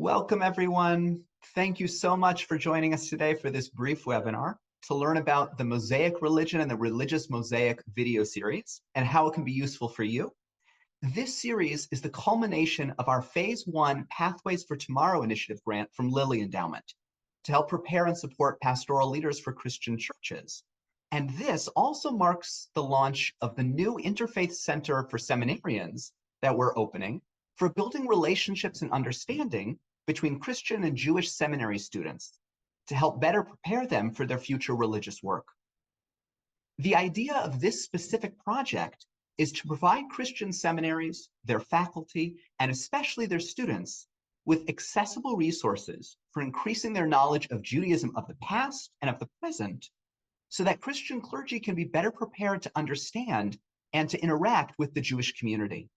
Welcome, everyone. Thank you so much for joining us today for this brief webinar to learn about the Mosaic religion and the Religious Mosaic video series and how it can be useful for you. This series is the culmination of our Phase 1 Pathways for Tomorrow initiative grant from Lilly Endowment to help prepare and support pastoral leaders for Christian churches. And this also marks the launch of the new Interfaith Center for Seminarians that we're opening for building relationships and understanding between Christian and Jewish seminary students to help better prepare them for their future religious work. The idea of this specific project is to provide Christian seminaries, their faculty, and especially their students with accessible resources for increasing their knowledge of Judaism of the past and of the present, so that Christian clergy can be better prepared to understand and to interact with the Jewish community.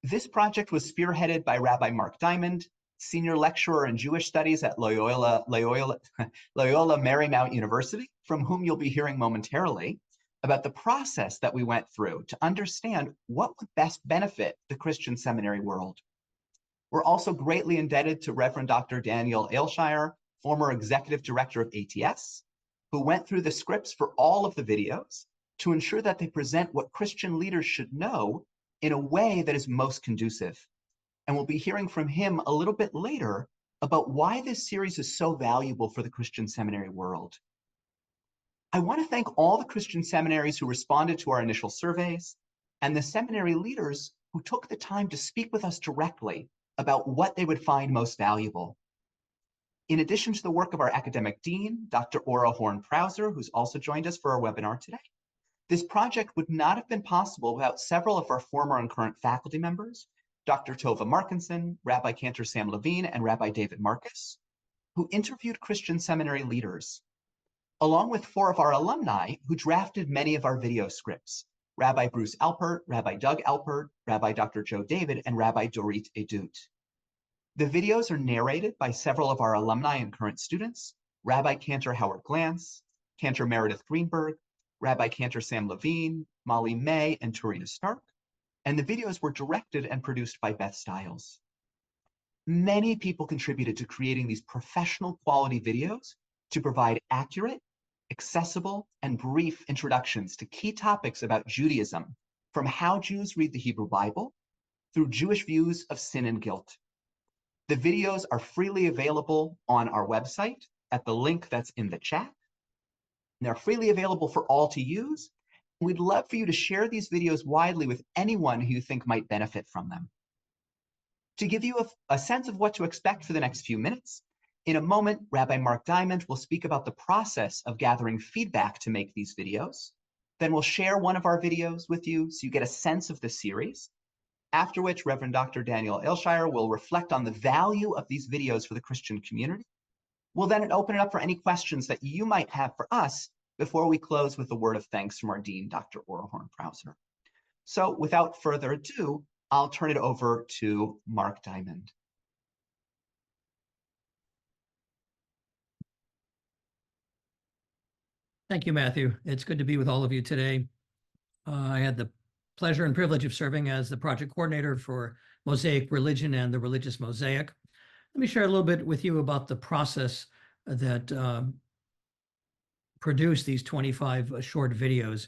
This project was spearheaded by Rabbi Mark Diamond, Senior Lecturer in Jewish Studies at Loyola Marymount University, from whom you'll be hearing momentarily about the process that we went through to understand what would best benefit the Christian seminary world. We're also greatly indebted to Reverend Dr. Daniel Ailshire, former Executive Director of ATS, who went through the scripts for all of the videos to ensure that they present what Christian leaders should know in a way that is most conducive. And we'll be hearing from him a little bit later about why this series is so valuable for the Christian seminary world. I want to thank all the Christian seminaries who responded to our initial surveys and the seminary leaders who took the time to speak with us directly about what they would find most valuable. In addition to the work of our academic dean, Dr. Ora Horn-Prauser, who's also joined us for our webinar today, this project would not have been possible without several of our former and current faculty members, Dr. Tova Markinson, Rabbi Cantor Sam Levine, and Rabbi David Marcus, who interviewed Christian seminary leaders, along with 4 of our alumni who drafted many of our video scripts, Rabbi Bruce Alpert, Rabbi Doug Alpert, Rabbi Dr. Joe David, and Rabbi Dorit Edut. The videos are narrated by several of our alumni and current students, Rabbi Cantor Howard Glantz, Cantor Meredith Greenberg, Rabbi Cantor Sam Levine, Molly May, and Turina Stark, and the videos were directed and produced by Beth Stiles. Many people contributed to creating these professional quality videos to provide accurate, accessible, and brief introductions to key topics about Judaism, from how Jews read the Hebrew Bible through Jewish views of sin and guilt. The videos are freely available on our website at the link that's in the chat. They're freely available for all to use. We'd love for you to share these videos widely with anyone who you think might benefit from them. To give you a sense of what to expect for the next few minutes, in a moment, Rabbi Mark Diamond will speak about the process of gathering feedback to make these videos. Then we'll share one of our videos with you so you get a sense of the series, after which Reverend Dr. Daniel Ailshire will reflect on the value of these videos for the Christian community. We'll then open it up for any questions that you might have for us before we close with a word of thanks from our dean, Dr. Ora Horn-Prauser. So without further ado, I'll turn it over to Mark Diamond. Thank you, Matthew. It's good to be with all of you today. I had the pleasure and privilege of serving as the project coordinator for Mosaic Religion and the Religious Mosaic. Let me share a little bit with you about the process that produced these 25 short videos.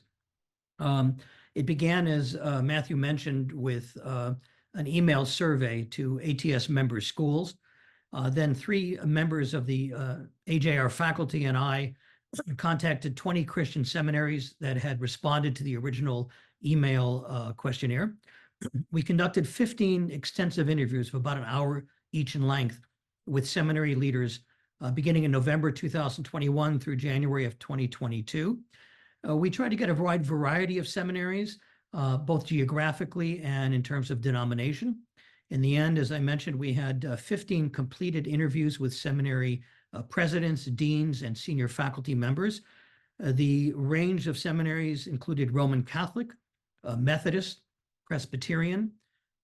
It began, as Matthew mentioned, with an email survey to ATS member schools. Then 3 members of the AJR faculty and I contacted 20 Christian seminaries that had responded to the original email questionnaire. We conducted 15 extensive interviews of about an hour each in length with seminary leaders beginning in November 2021 through January of 2022. We tried to get a wide variety of seminaries, both geographically and in terms of denomination. In the end, as I mentioned, we had 15 completed interviews with seminary presidents, deans, and senior faculty members. The range of seminaries included Roman Catholic, Methodist, Presbyterian,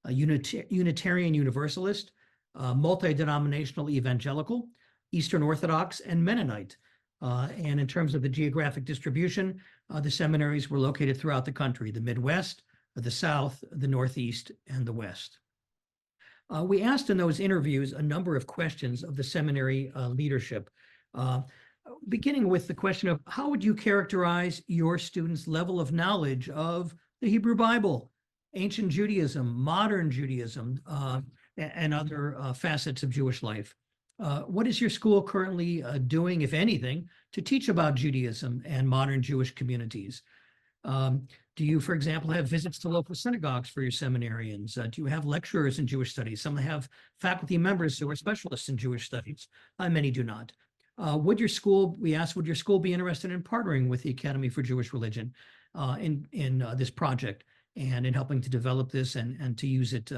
Unitarian Universalist, multi-denominational evangelical, Eastern Orthodox, and Mennonite. And in terms of the geographic distribution, the seminaries were located throughout the country, the Midwest, the South, the Northeast, and the West. We asked in those interviews a number of questions of the seminary leadership, uh, beginning with the question of how would you characterize your students' level of knowledge of the Hebrew Bible, ancient Judaism, modern Judaism, and other facets of Jewish life? What is your school currently doing, if anything, to teach about Judaism and modern Jewish communities? Do you, for example, have visits to local synagogues for your seminarians? Do you have lecturers in Jewish studies? Some have faculty members who are specialists in Jewish studies. Many do not. Would your school, we asked, would your school be interested in partnering with the Academy for Jewish Religion in this project and in helping to develop this and to use it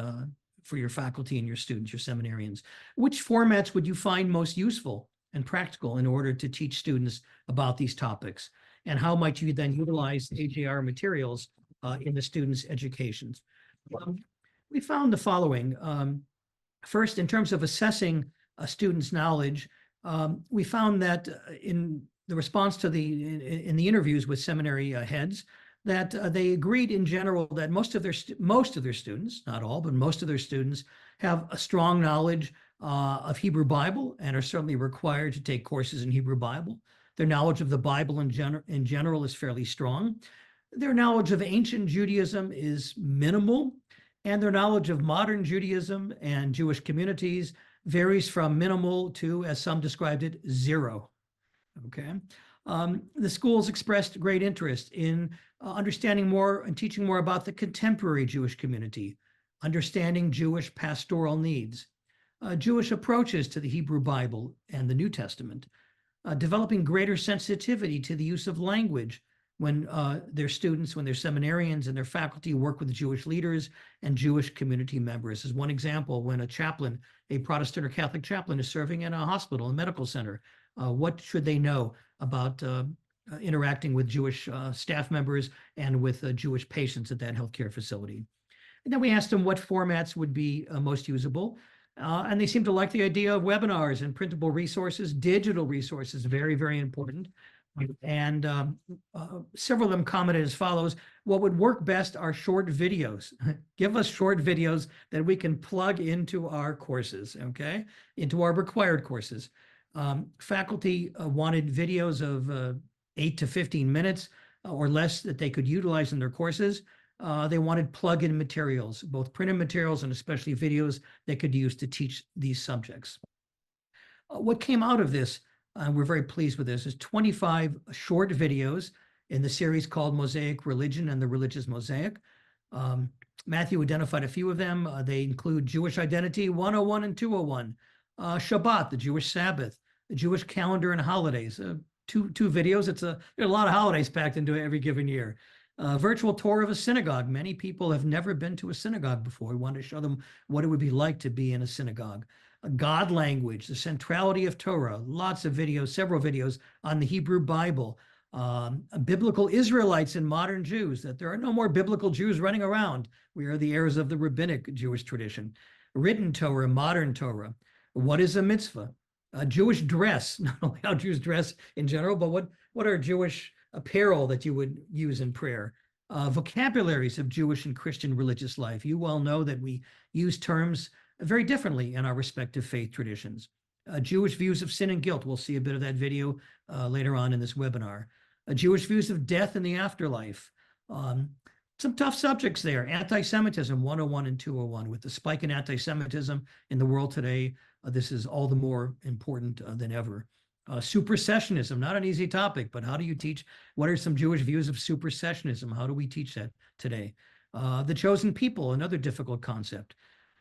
for your faculty and your students, your seminarians? Which formats would you find most useful and practical in order to teach students about these topics? And how might you then utilize AJR materials in the students' educations? We found the following. First, in terms of assessing a student's knowledge, we found that in the response to in the interviews with seminary heads, that they agreed in general that most of their students, not all, but most of their students, have a strong knowledge of Hebrew Bible and are certainly required to take courses in Hebrew Bible. Their knowledge of the Bible in general is fairly strong. Their knowledge of ancient Judaism is minimal, and their knowledge of modern Judaism and Jewish communities varies from minimal to, as some described it, zero. Okay. The schools expressed great interest in understanding more and teaching more about the contemporary Jewish community, understanding Jewish pastoral needs, Jewish approaches to the Hebrew Bible and the New Testament, developing greater sensitivity to the use of language when their students, when their seminarians and their faculty work with Jewish leaders and Jewish community members. As one example, when a chaplain, a Protestant or Catholic chaplain, is serving in a hospital, a medical center, what should they know about interacting with Jewish staff members and with Jewish patients at that healthcare facility? And then we asked them what formats would be most usable. And they seem to like the idea of webinars and printable resources, digital resources, very, very important. And several of them commented as follows: what would work best are short videos. Give us short videos that we can plug into our courses, okay? Into our required courses. Faculty wanted videos of 8 to 15 minutes or less that they could utilize in their courses. They wanted plug-in materials, both printed materials and especially videos they could use to teach these subjects. What came out of this, and we're very pleased with this, is 25 short videos in the series called Mosaic Religion and the Religious Mosaic. Matthew identified a few of them. They include Jewish Identity 101 and 201, Shabbat, the Jewish Sabbath, the Jewish calendar and holidays. Two videos. There are a lot of holidays packed into every given year. Virtual tour of a synagogue. Many people have never been to a synagogue before. We want to show them what it would be like to be in a synagogue. God language, the centrality of Torah, lots of videos, several videos on the Hebrew Bible. Biblical Israelites and modern Jews, that there are no more biblical Jews running around. We are the heirs of the rabbinic Jewish tradition. Written Torah, modern Torah. What is a mitzvah? Jewish dress, not only how Jews dress in general, but what are Jewish apparel that you would use in prayer? Vocabularies of Jewish and Christian religious life. You well know that we use terms very differently in our respective faith traditions. Jewish views of sin and guilt. We'll see a bit of that video later on in this webinar. Jewish views of death and the afterlife. Some tough subjects there. Anti-Semitism 101 and 201. With the spike in anti-Semitism in the world today, this is all the more important than ever. Supersessionism, not an easy topic, but how do you teach? What are some Jewish views of supersessionism? How do we teach that today? The chosen people, another difficult concept.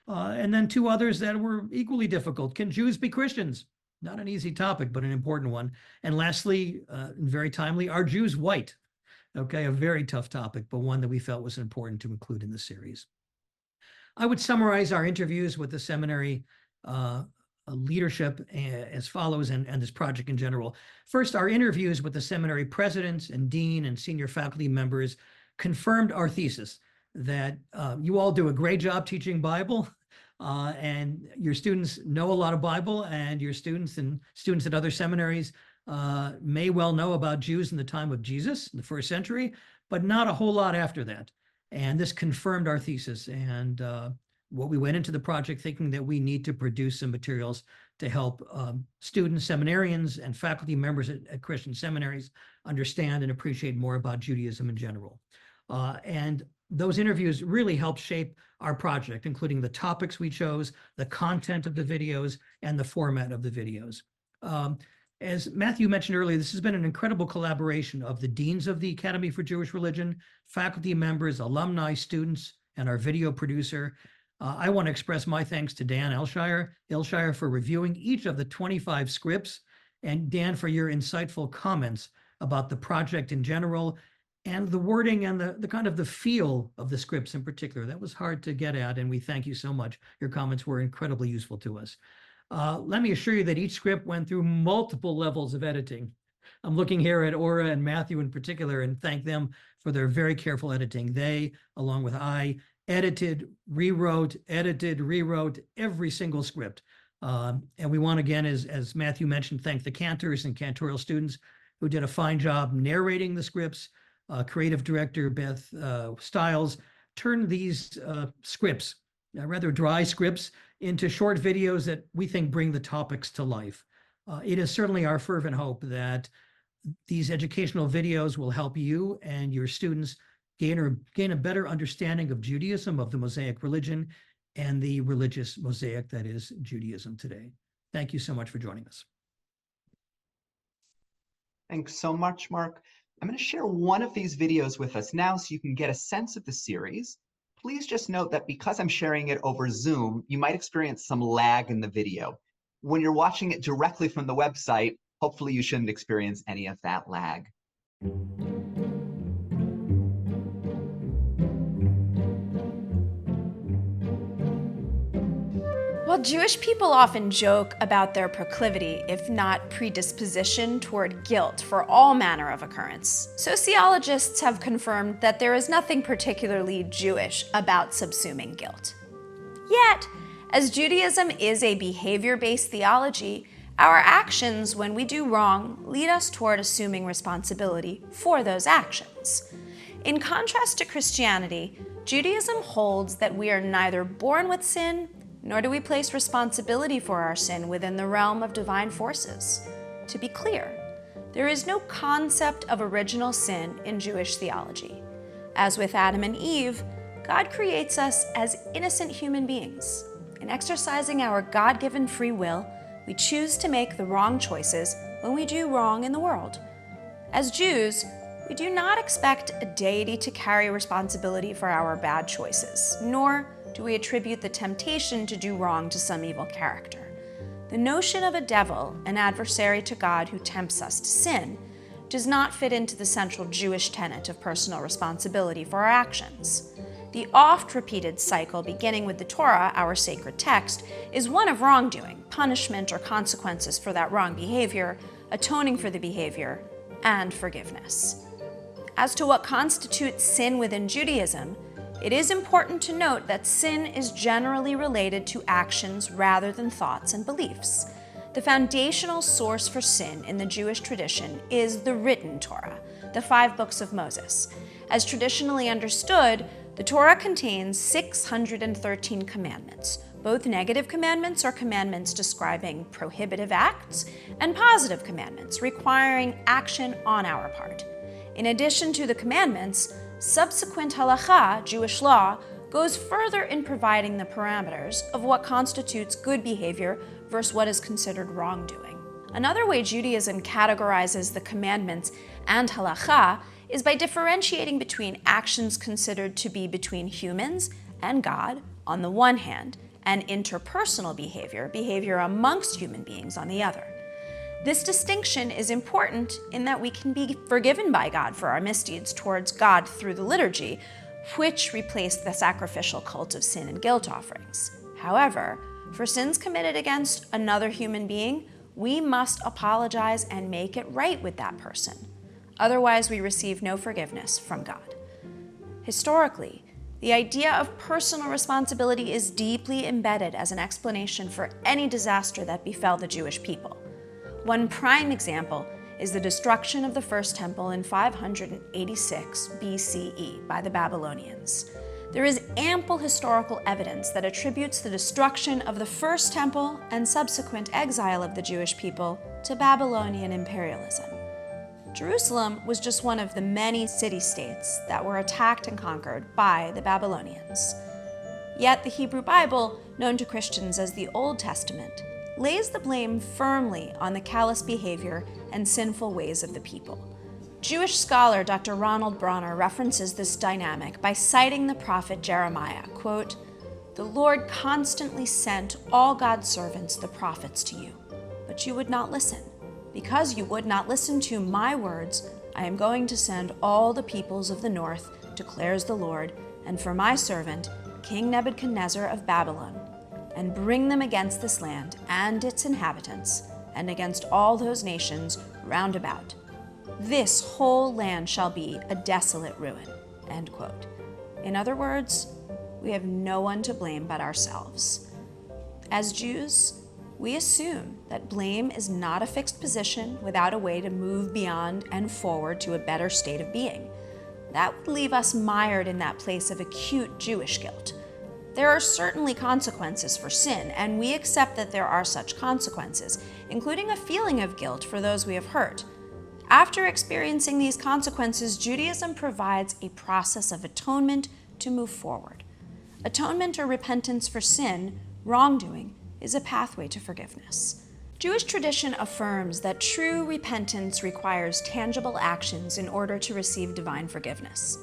And then two others that were equally difficult. Can Jews be Christians? Not an easy topic, but an important one. And lastly, very timely, are Jews white? Okay, a very tough topic, but one that we felt was important to include in the series. I would summarize our interviews with the seminary leadership as follows, and this project in general. First, our interviews with the seminary presidents and dean and senior faculty members confirmed our thesis that you all do a great job teaching Bible, and your students know a lot of Bible, and your students at other seminaries may well know about Jews in the time of Jesus, in the first century, but not a whole lot after that. And this confirmed our thesis. And We went into the project thinking that we need to produce some materials to help students, seminarians, and faculty members at Christian seminaries understand and appreciate more about Judaism in general. And those interviews really helped shape our project, including the topics we chose, the content of the videos, and the format of the videos. As Matthew mentioned earlier, this has been an incredible collaboration of the deans of the Academy for Jewish Religion, faculty members, alumni, students, and our video producer. I want to express my thanks to Dan Ilshire for reviewing each of the 25 scripts, and Dan for your insightful comments about the project in general and the wording and the kind of the feel of the scripts in particular. That was hard to get at, and we thank you so much. Your comments were incredibly useful to us. Let me assure you that each script went through multiple levels of editing. I'm looking here at Ora and Matthew in particular and thank them for their very careful editing. They, along with I, edited, rewrote every single script. And we want, again, as Matthew mentioned, thank the cantors and cantorial students who did a fine job narrating the scripts. Creative director Beth Stiles turned these scripts, rather dry scripts, into short videos that we think bring the topics to life. It is certainly our fervent hope that these educational videos will help you and your students gain a better understanding of Judaism, of the Mosaic religion, and the religious mosaic that is Judaism today. Thank you so much for joining us. Thanks so much, Mark. I'm going to share one of these videos with us now so you can get a sense of the series. Please just note that because I'm sharing it over Zoom, you might experience some lag in the video. When you're watching it directly from the website, hopefully you shouldn't experience any of that lag. While Jewish people often joke about their proclivity, if not predisposition, toward guilt for all manner of occurrence, sociologists have confirmed that there is nothing particularly Jewish about subsuming guilt. Yet, as Judaism is a behavior-based theology, our actions when we do wrong lead us toward assuming responsibility for those actions. In contrast to Christianity, Judaism holds that we are neither born with sin, nor do we place responsibility for our sin within the realm of divine forces. To be clear, there is no concept of original sin in Jewish theology. As with Adam and Eve, God creates us as innocent human beings. In exercising our God-given free will, we choose to make the wrong choices when we do wrong in the world. As Jews, we do not expect a deity to carry responsibility for our bad choices, nor do we attribute the temptation to do wrong to some evil character. The notion of a devil, an adversary to God who tempts us to sin, does not fit into the central Jewish tenet of personal responsibility for our actions. The oft-repeated cycle beginning with the Torah, our sacred text, is one of wrongdoing, punishment or consequences for that wrong behavior, atoning for the behavior, and forgiveness. As to what constitutes sin within Judaism, it is important to note that sin is generally related to actions rather than thoughts and beliefs. The foundational source for sin in the Jewish tradition is the written Torah, the 5 books of Moses. As traditionally understood, the Torah contains 613 commandments, both negative commandments or commandments describing prohibitive acts, and positive commandments requiring action on our part. In addition to the commandments, subsequent halakha, Jewish law, goes further in providing the parameters of what constitutes good behavior versus what is considered wrongdoing. Another way Judaism categorizes the commandments and halakha is by differentiating between actions considered to be between humans and God on the one hand, and interpersonal behavior amongst human beings on the other. This distinction is important in that we can be forgiven by God for our misdeeds towards God through the liturgy, which replaced the sacrificial cult of sin and guilt offerings. However, for sins committed against another human being, we must apologize and make it right with that person. Otherwise, we receive no forgiveness from God. Historically, the idea of personal responsibility is deeply embedded as an explanation for any disaster that befell the Jewish people. One prime example is the destruction of the first temple in 586 BCE by the Babylonians. There is ample historical evidence that attributes the destruction of the first temple and subsequent exile of the Jewish people to Babylonian imperialism. Jerusalem was just one of the many city-states that were attacked and conquered by the Babylonians. Yet the Hebrew Bible, known to Christians as the Old Testament, lays the blame firmly on the callous behavior and sinful ways of the people. Jewish scholar Dr. Ronald Bronner references this dynamic by citing the prophet Jeremiah, quote, "The Lord constantly sent all God's servants, the prophets, to you, but you would not listen. Because you would not listen to my words, I am going to send all the peoples of the north, declares the Lord, and for my servant, King Nebuchadnezzar of Babylon, and bring them against this land and its inhabitants, and against all those nations round about. This whole land shall be a desolate ruin." End quote. In other words, we have no one to blame but ourselves. As Jews, we assume that blame is not a fixed position without a way to move beyond and forward to a better state of being. That would leave us mired in that place of acute Jewish guilt. There are certainly consequences for sin, and we accept that there are such consequences, including a feeling of guilt for those we have hurt. After experiencing these consequences, Judaism provides a process of atonement to move forward. Atonement or repentance for sin, wrongdoing, is a pathway to forgiveness. Jewish tradition affirms that true repentance requires tangible actions in order to receive divine forgiveness.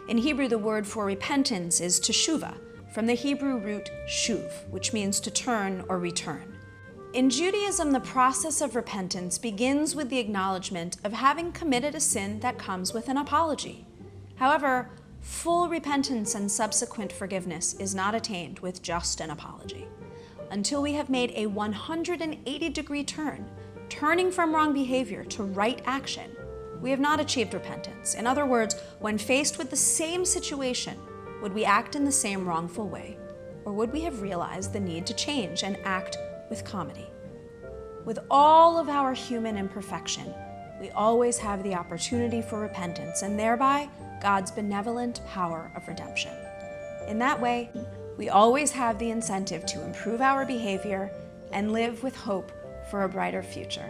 In Hebrew, the word for repentance is teshuvah, from the Hebrew root shuv, which means to turn or return. In Judaism, the process of repentance begins with the acknowledgement of having committed a sin that comes with an apology. However, full repentance and subsequent forgiveness is not attained with just an apology. Until we have made a 180-degree turn, turning from wrong behavior to right action, we have not achieved repentance. In other words, when faced with the same situation, would we act in the same wrongful way, or would we have realized the need to change and act with comedy? With all of our human imperfection, we always have the opportunity for repentance and thereby God's benevolent power of redemption. In that way, we always have the incentive to improve our behavior and live with hope for a brighter future.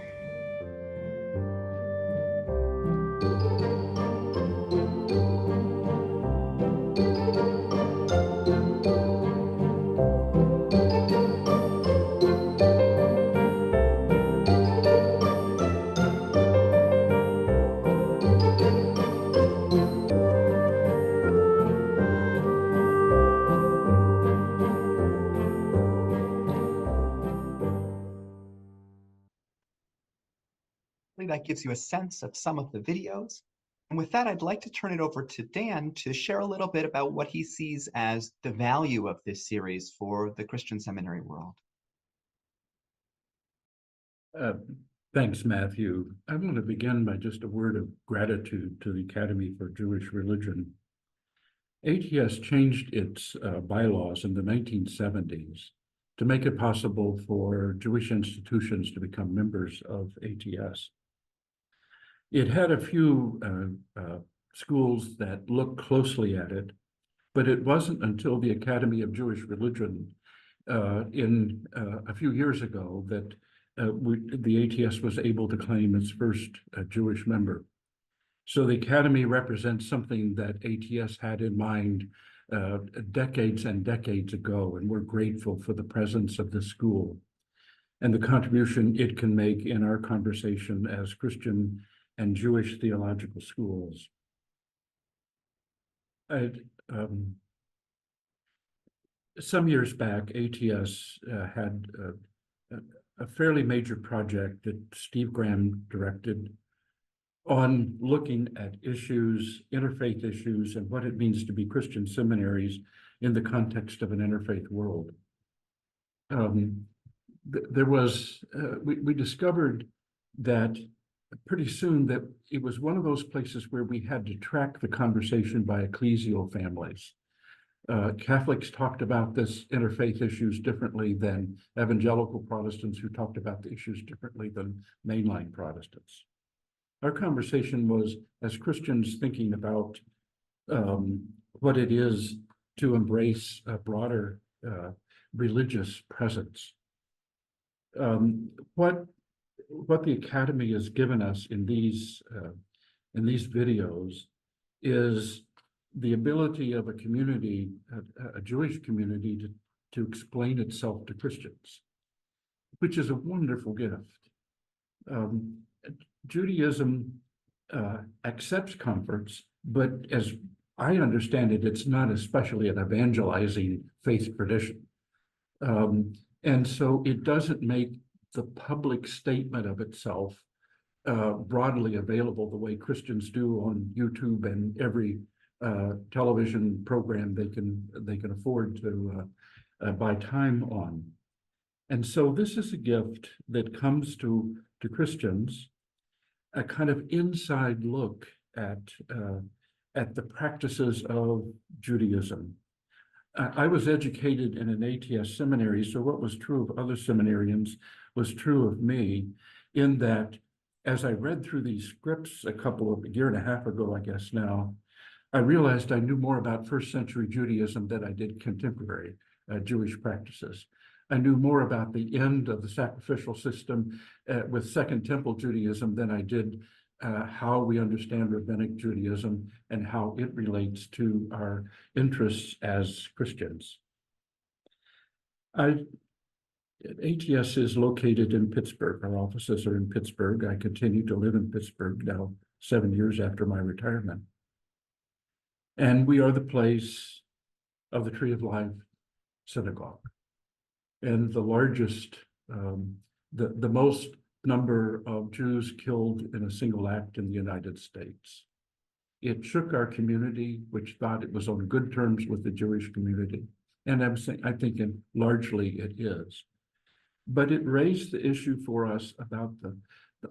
That gives you a sense of some of the videos. And with that, I'd like to turn it over to Dan to share a little bit about what he sees as the value of this series for the Christian seminary world. Thanks, Matthew. I want to begin by just a word of gratitude to the Academy for Jewish Religion. ATS changed its bylaws in the 1970s to make it possible for Jewish institutions to become members of ATS. It had a few schools that looked closely at it, but it wasn't until the Academy of Jewish Religion in a few years ago that the ATS was able to claim its first Jewish member. So the Academy represents something that ATS had in mind decades and decades ago, and we're grateful for the presence of the school and the contribution it can make in our conversation as Christian and Jewish theological schools. Some years back, ATS had a fairly major project that Steve Graham directed on looking at issues, interfaith issues, and what it means to be Christian seminaries in the context of an interfaith world. We discovered that pretty soon that it was one of those places where we had to track the conversation by ecclesial families. Catholics talked about this interfaith issues differently than evangelical Protestants, who talked about the issues differently than mainline Protestants. Our conversation was, as Christians, thinking about what it is to embrace a broader religious presence. What the Academy has given us in these videos is the ability of a community, a Jewish community, to explain itself to Christians, which is a wonderful gift. Judaism accepts converts, but as I understand it, it's not especially an evangelizing faith tradition. And so it doesn't make the public statement of itself broadly available the way Christians do on YouTube and every television program they can afford to buy time on. And so this is a gift that comes to Christians, a kind of inside look at the practices of Judaism. I was educated in an ATS seminary, so what was true of other seminarians was true of me, in that as I read through these scripts a year and a half ago, I guess now, I realized I knew more about first century Judaism than I did contemporary Jewish practices. I knew more about the end of the sacrificial system with Second Temple Judaism than I did how we understand Rabbinic Judaism and how it relates to our interests as Christians. ATS is located in Pittsburgh. Our offices are in Pittsburgh. I continue to live in Pittsburgh now 7 years after my retirement. And we are the place of the Tree of Life Synagogue, and the largest, the most number of Jews killed in a single act in the United States. It shook our community, which thought it was on good terms with the Jewish community. And I think largely it is. But it raised the issue for us about the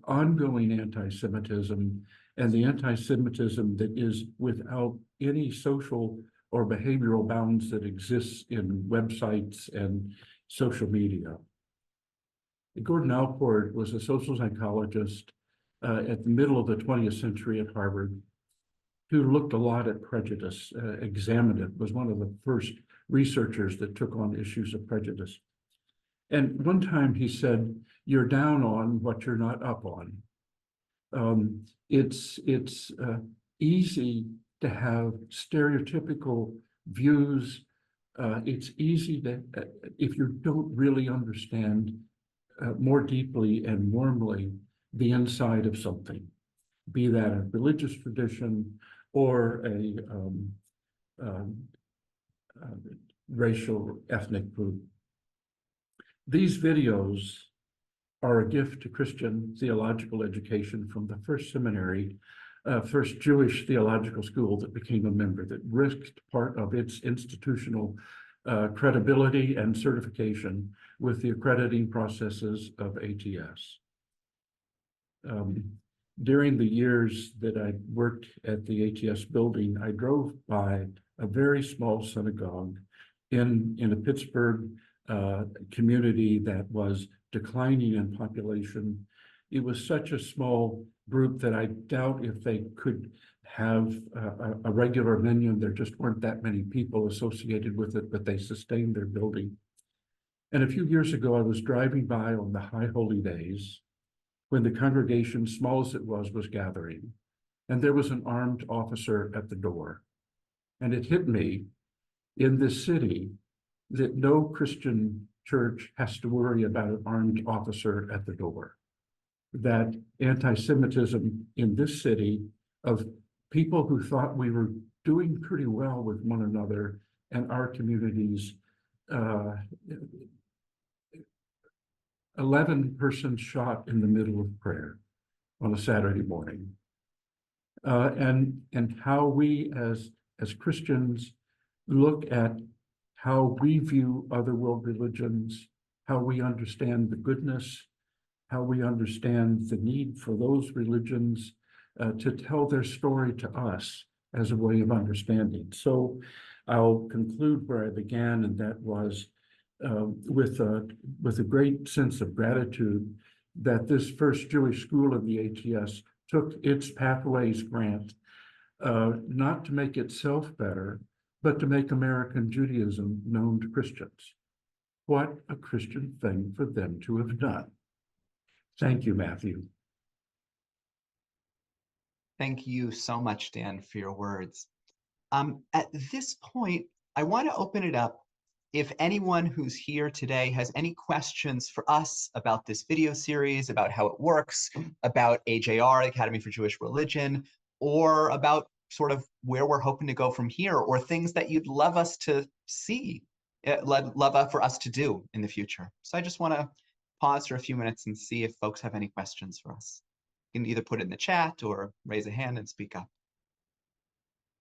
ongoing anti-Semitism, and the anti-Semitism that is without any social or behavioral bounds that exists in websites and social media. Gordon Allport was a social psychologist at the middle of the 20th century at Harvard, who looked a lot at prejudice, examined it, was one of the first researchers that took on issues of prejudice. And one time he said, "You're down on what you're not up on." It's easy to have stereotypical views. It's easy to, if you don't really understand more deeply and warmly the inside of something, be that a religious tradition or a racial ethnic group. These videos are a gift to Christian theological education from the first seminary, first Jewish theological school that became a member, that risked part of its institutional credibility and certification with the accrediting processes of ATS. During the years that I worked at the ATS building, I drove by a very small synagogue in a Pittsburgh community that was declining in population. It was such a small group that I doubt if they could have a regular menu. There just weren't that many people associated with it, but they sustained their building. And a few years ago, I was driving by on the High Holy Days when the congregation, small as it was gathering, and there was an armed officer at the door. And it hit me, in this city, that no Christian church has to worry about an armed officer at the door. That anti-Semitism in this city of people who thought we were doing pretty well with one another and our communities, 11 persons shot in the middle of prayer on a Saturday morning. And how we as Christians look at how we view other world religions, how we understand the goodness, how we understand the need for those religions to tell their story to us as a way of understanding. So I'll conclude where I began, and that was with a great sense of gratitude that this first Jewish school of the ATS took its Pathways grant, not to make itself better, but to make American Judaism known to Christians. What a Christian thing for them to have done. Thank you, Matthew. Thank you so much, Dan, for your words. At this point, I want to open it up. If anyone who's here today has any questions for us about this video series, about how it works, about AJR, Academy for Jewish Religion, or about sort of where we're hoping to go from here, or things that you'd love us to see, love for us to do in the future. So I just want to pause for a few minutes and see if folks have any questions for us. You can either put it in the chat or raise a hand and speak up.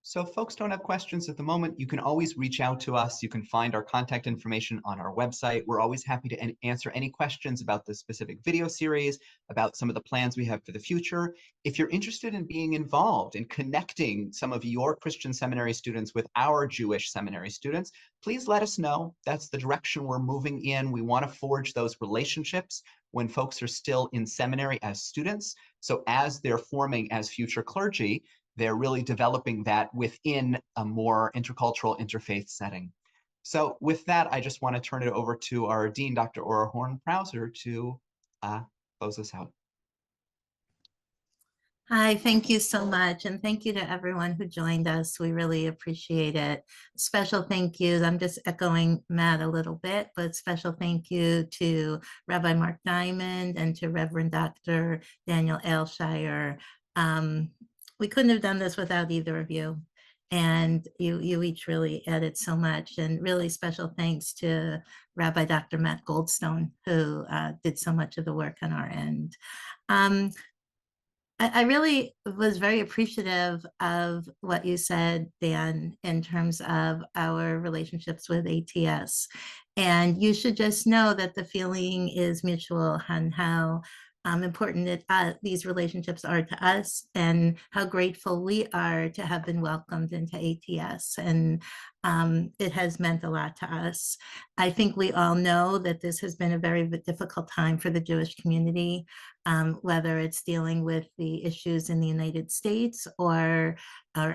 So if folks don't have questions at the moment, you can always reach out to us. You can find our contact information on our website. We're always happy to answer any questions about the specific video series, about some of the plans we have for the future. If you're interested in being involved in connecting some of your Christian seminary students with our Jewish seminary students, please let us know. That's the direction we're moving in. We want to forge those relationships when folks are still in seminary as students. So as they're forming as future clergy, they're really developing that within a more intercultural, interfaith setting. So with that, I just want to turn it over to our Dean, Dr. Ora Horn-Prauser, to close us out. Hi, thank you so much. And thank you to everyone who joined us. We really appreciate it. Special thank yous. I'm just echoing Matt a little bit, but special thank you to Rabbi Mark Diamond and to Reverend Dr. Daniel Ailshire. We couldn't have done this without either of you. And you each really added so much. And really special thanks to Rabbi Dr. Matt Goldstone, who did so much of the work on our end. I really was very appreciative of what you said, Dan, in terms of our relationships with ATS. And you should just know that the feeling is mutual on how important these relationships are to us and how grateful we are to have been welcomed into ATS. And it has meant a lot to us. I think we all know that this has been a very difficult time for the Jewish community, whether it's dealing with the issues in the United States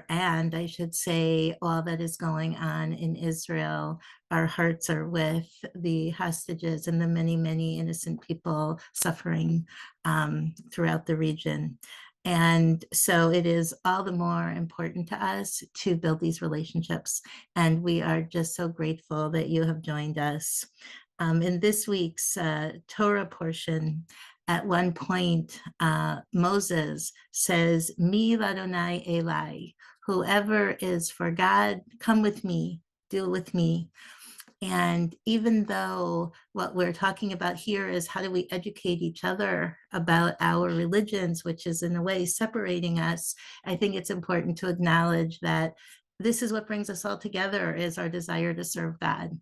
and I should say, all that is going on in Israel. Our hearts are with the hostages and the many, many innocent people suffering throughout the region. And so it is all the more important to us to build these relationships. And we are just so grateful that you have joined us. In this week's Torah portion, at one point, Moses says, Mi ladonai Eli, whoever is for God, come with me, deal with me. And even though what we're talking about here is how do we educate each other about our religions, which is in a way separating us, I think it's important to acknowledge that this is what brings us all together, is our desire to serve God.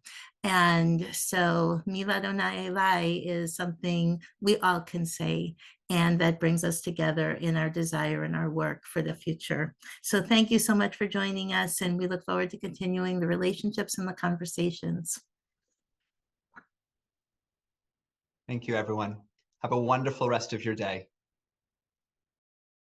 And so Mi ladonai Eli is something we all can say, and that brings us together in our desire and our work for the future. So thank you so much for joining us, and we look forward to continuing the relationships and the conversations. Thank you, everyone. Have a wonderful rest of your day.